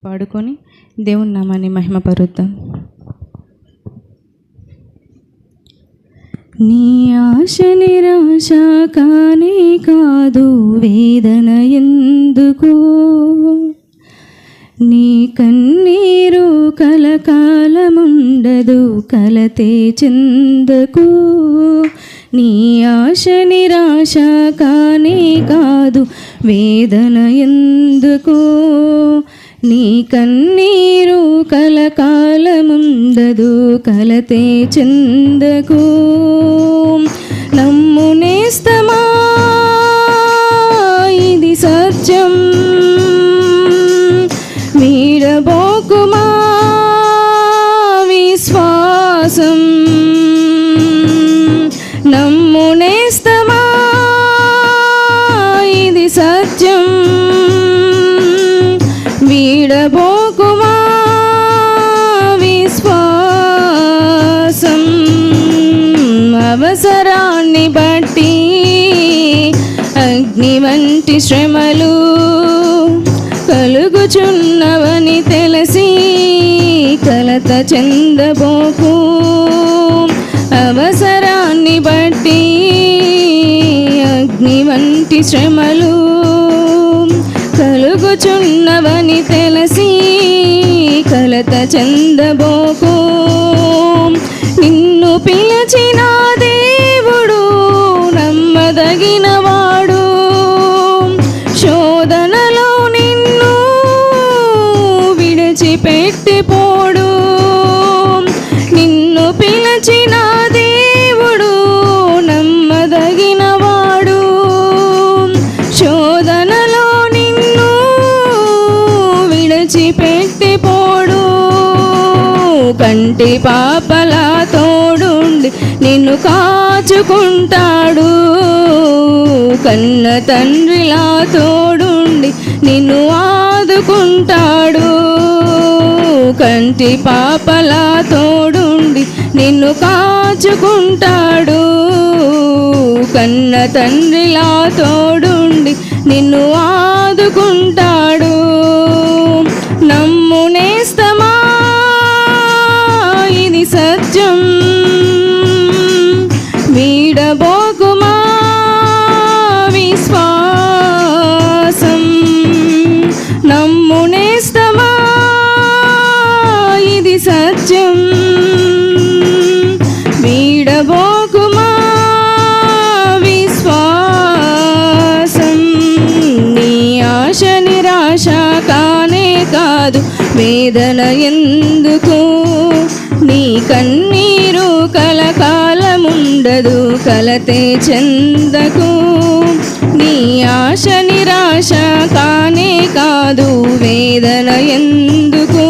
పాడుకొని దేవుని నామాన్ని మహిమపరుద్దాం. నీ ఆశ నిరాశ కానే కాదు, వేదన ఎందుకు? నీ కన్నీరు కలకాలముండదు, కలతే చెందకు. నీ ఆశ నిరాశ కానే కాదు, వేదన ఎందుకు? నీ కన్నీరు కలకాలముండదు, కలతే చెందకు. నమ్ము నేస్తమా, ఇది సత్యం, వీడబోకుమా విశ్వాసం. నమ్ము నేస్తమా, ఇది సత్యం, వీడబోకుమా విశ్వాసం. అవసరాన్ని బట్టి అగ్ని వంటి శ్రమలు కలుగుచున్నవని తెలిసి కలత చెందబోకు. అవసరాన్ని బట్టి అగ్ని వంటి శ్రమలు కలుగుచున్నవని తెలిసి కలత చెందబోకు. నిన్ను పిలిచిన దేవుడు నమ్మదగినవాడు, శోధనలో నిన్ను విడిచిపెట్టిపోడు. నిన్ను పిలిచిన దేవుడు నమ్మదగినవాడు, శోధనలో నిన్ను విడిచిపెట్టిపోడు. కంటి పాపలా తోడుండి నిన్ను కాచుకుంటాడు, కన్న తండ్రిలా తోడుండి నిన్ను ఆదుకుంటాడు. కంటి పాపలా తోడుండి నిన్ను కాచుకుంటాడు, కన్న తండ్రిలా తోడుండి నిన్ను ఆదుకుంటాడు. నమ్ము నేస్తమా, ఇది సత్యం, వీడబోకుమా విశ్వాసం. నమ్ము నేస్తమా, ఇది సత్యం, వీడబోకుమా విశ్వాసం. నీ ఆశ నిరాశ కానే కాదు, వేదన ఎందుకు? నీ కన్నీరు కలకాలముండదు, కలతే చెందకు. నీ ఆశ నిరాశ కానే కాదు, వేదన ఎందుకు?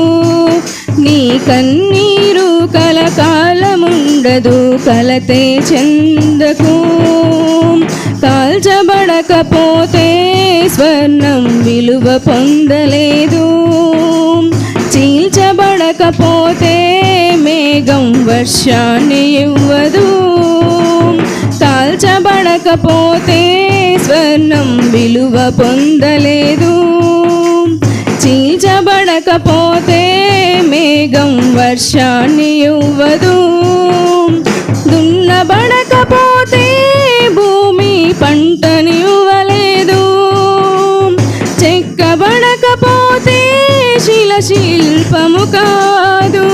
నీ కన్నీరు కలకాలముండదు, కలతే చెందకు. కాల్చబడకపోతే స్వర్ణం విలువ పొందలేదు, చీల్చబడకపోతే మేఘం వర్షాన్ని ఇవ్వదు. కాల్చబడకపోతే స్వర్ణం విలువ పొందలేదు, చీల్చబడకపోతే మేఘం వర్షాన్ని ఇవ్వదు. దున్నబడకపోతే భూమి పంటనివ్వలేదు, చెక్కబడకపోతే శిల్పము కాదు.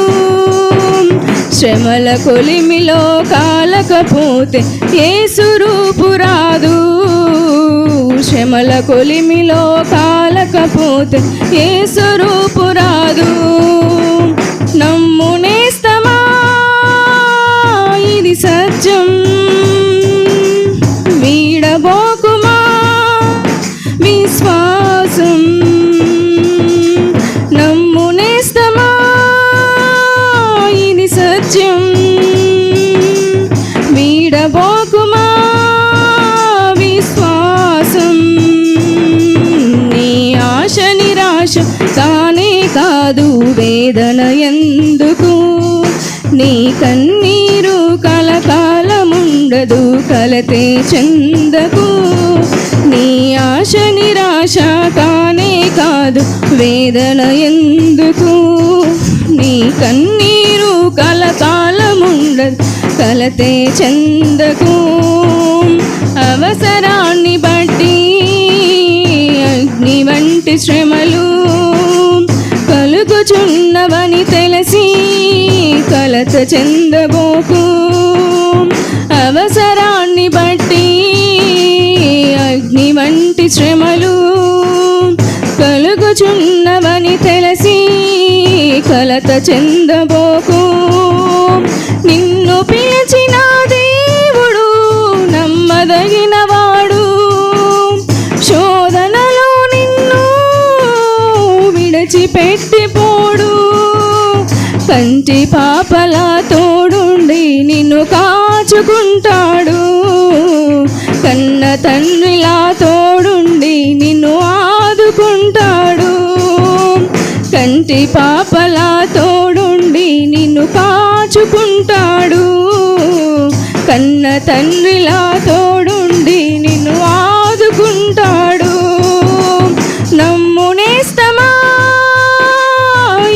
శ్రమల కొలిమిలో కాలకపోతే యేసు రూపు రాదు, శ్రమల కొలిమిలో కాలకపోతే యేసు రూపు రాదు. నమ్ము నేస్తమా, ఇది సత్యం, వీడబోకుమా విశ్వాసం. నమ్ము నేస్తమా, ఇది సత్యం, వీడబోకుమా విశ్వాసం. నీ ఆశ నిరాశ కానే కాదు, వేదన ఎందుకు? నీ కన్నీరు కలకాలముండదు, కలతే చెందకు. నీ ఆశ నిరాశ కానే కాదు వేదన ఎందుకు, నీ కన్నీరు కలకాలముండదు కలతే చెందకు. అవసరాన్ని బట్టి అగ్ని వంటి శ్రమలు కలుగుచున్నవని తెలిసి కలత చెందబోకు. అవసరాన్ని బట్టి అగ్ని వంటి శ్రమలు కలుగుచున్నవని తెలిసి కలత చెందబోకు. నిన్ను పిలిచిన దేవుడు నమ్మదగినవాడు, శోధనలో నిన్ను విడిచిపెట్టిపోడు. కంటి పాపలా తోడుండి నిన్ను కాచుకుంటాడు, కన్న తండ్రిలా తోడుండి నిన్ను ఆదుకుంటాడు. కంటి పాపలా తోడుండి నిన్ను కాచుకుంటాడు, కన్న తండ్రిలా తోడుండి నిన్ను ఆదుకుంటాడు. నమ్మునేస్తమా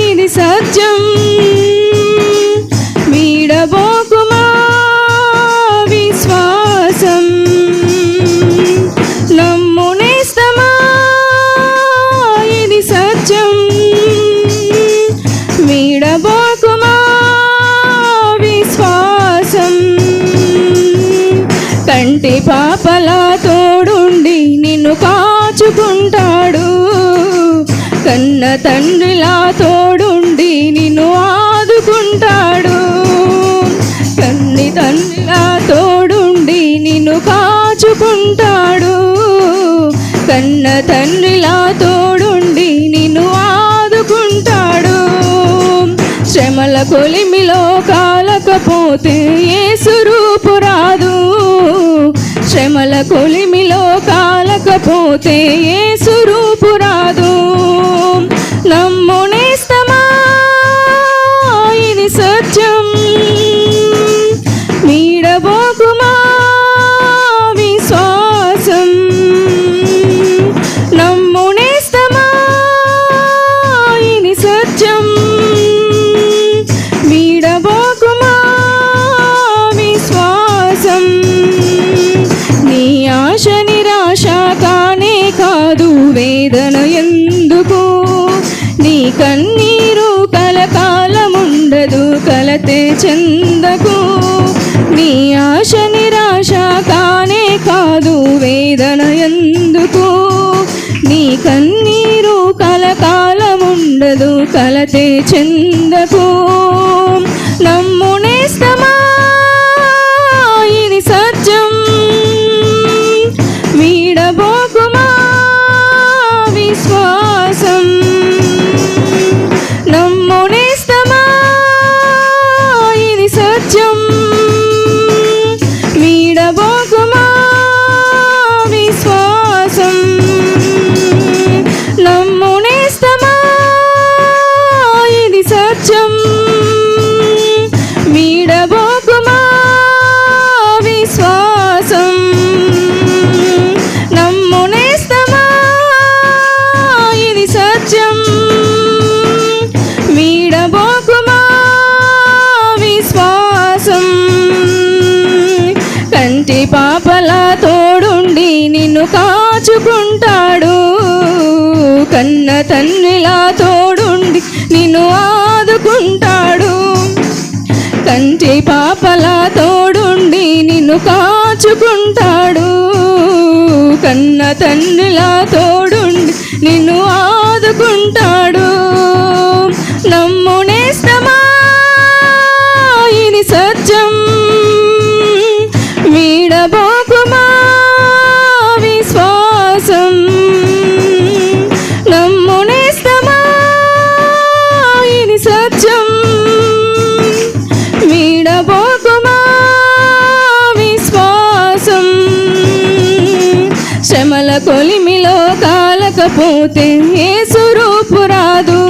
ఇది సత్యం, వీడబోకుమా విశ్వాసం. నమ్మునేస్తమా ఇది సత్యం, వీడబోకుమా విశ్వాసం. కంటి పాపలా తోడుండి నిన్ను కాచుకుంటాడు, కన్న తండ్రిలా తోడుండి నిన్ను ఆదుకుంటాడు. కన్ని తండ్రిలా తోడుండి నిన్ను కాచుకుంటాడు, కన్న తండ్రిలా తోడుండి నిన్ను ఆదుకుంటాడు. శ్రమల కొలిమిలో కాలకపోతే యేసు రూపు రాదు, శ్రమల కొలిమిలో కాలకపోతే యేసు రూపు రాదు. నమ్మునేస్తమా ఇది సత్యం, వీడబోకుమా విశ్వాసం. నమ్మునేస్తమా ఇది సత్యం, వీడబోకుమా విశ్వాసం. నీ ఆశ నిరాశ కానే కాదు వేదన ఎందుకు, నీ కన్నీరు కలకాలముండదు కలతే చెందకు. నీ ఆశ నిరాశ కానే కాదు వేదన ఎందుకు, నీ కన్నీరు కలకాలముండదు కలతే చెందకు. నమ్మునేస్తమా ఇది సత్యం, వీడబోకుమా విశ్వాసం. నమ్మునేస్తమా ఇది సత్యం, వీడబోకుమా విశ్వాసం. నమ్మునేస్తమా ఇది సత్యం, వీడబోకుమా విశ్వాసం. నమ్మునేస్తమా ఇది సత్యం, వీడబోకుమా విశ్వాసం. కంటి పాపలా తోడుండి నిన్ను కాచుకుంటాడు, కన్న తండ్రిలా తోడుండి నిన్ను ఆదుకుంటాడు. కంటి పాపలా తోడుండి నిన్ను కాచుకుంటాడు, కన్న తండ్రిలా తోడుండి నిన్ను ఆదుకుంటాడు. నమ్మునేస్తమా ఇది సత్యం, వీడబోకుమా విశ్వాసం. నమ్మునేస్తమా ఇది సత్యం, వీడబోకుమా విశ్వాసం. శ్రమల కొలిమిలో కాలకపోతే యేసు రూపు రాదు,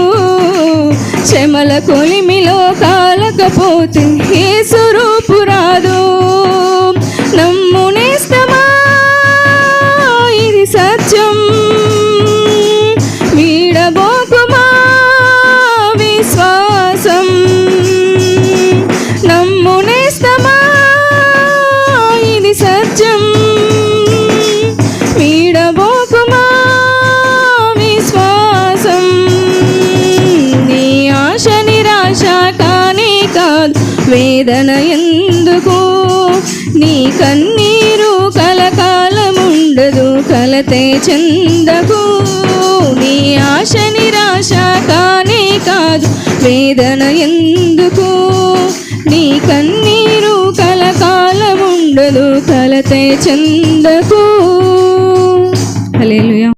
శ్రమల కొలిమిలో కాలకపోతే యేసు రూపు రాదు. నమ్మునేస్తమా ఇది సత్యం, వీడబోకుమా విశ్వాసం. నీ ఆశ నిరాశ కానే కాదు, వేదన ఎందుకు, నీ కన్నీరు కలకాలముండదు, కలతే చెందకు. నీ ఆశ నిరాశ కానే కాదు, వేదన ఎందుకు, నీ కన్నీరు కలకాలముండదు, కలతే చెందకు. హల్లెలూయా.